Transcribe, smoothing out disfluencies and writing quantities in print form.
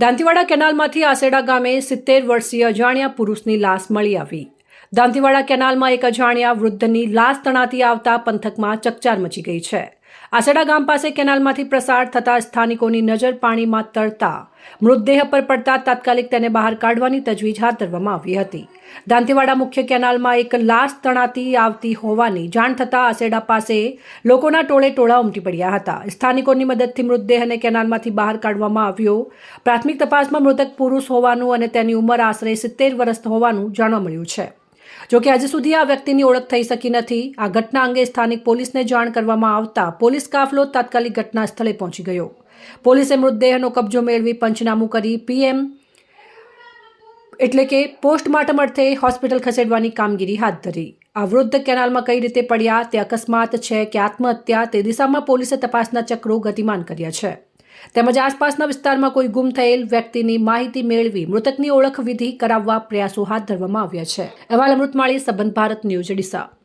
દાંતીવાડા કેનાલમાંથી આસેડા ગામે 70 વર્ષીય અજાણ્યા પુરુષની લાશ મળી આવી। દાંતીવાડા કેનાલમાં એક અજાણ્યા વૃદ્ધની લાશ તણાતી આવતા પંથકમાં ચકચાર મચી ગઈ છે। આસેડા ગામ પાસે કેનાલમાંથી પ્રસાર થતા સ્થાનિકોની નજર પાણીમાં તરતા મૃતદેહ પર પડતા તાત્કાલિક તેને બહાર કાઢવાની તજવીજ હાથ ધરવામાં આવી હતી। દાંતીવાડા મુખ્ય કેનાલમાં એક લાશ તણાતી આવતી હોવાની જાણ થતાં આસેડા પાસે લોકોના ટોળે ટોળા ઉમટી પડ્યા હતા। સ્થાનિકોની મદદથી મૃતદેહને કેનાલમાંથી બહાર કાઢવામાં આવ્યો। પ્રાથમિક તપાસમાં મૃતક પુરુષ હોવાનું અને તેની ઉંમર આશરે 70 વર્ષ હોવાનું જાણવા મળ્યું છે। જો કે હજી સુધી આ વ્યક્તિની ઓળખ થઈ શકી નથી। આ ઘટના અંગે સ્થાનિક પોલીસને જાણ કરવામાં આવતા પોલીસ કાફલો તાત્કાલિક ઘટના સ્થળે પહોંચી ગયો। પોલીસે મૃતદેહનો કબજો મેળવી પંચનામું કરી પીએમ એટલે કે પોસ્ટમોર્ટમ અર્થે હોસ્પિટલ ખસેડવાની કામગીરી હાથ ધરી। આ વૃદ્ધ કેનાલમાં કઈ રીતે પડ્યા, તે અકસ્માત છે કે આત્મહત્યા, તે દિશામાં પોલીસે તપાસના ચક્રો ગતિમાન કર્યા છે। તેમજ આસપાસના વિસ્તારમાં કોઈ ગુમ થયેલ વ્યક્તિની માહિતી મેળવી મૃતકની ઓળખ વિધિ કરાવવા પ્રયાસો હાથ ધરવામાં આવ્યા છે। અહેવાલ અમૃતમાળી, સંબંધ ભારત ન્યૂઝ, ડીસા।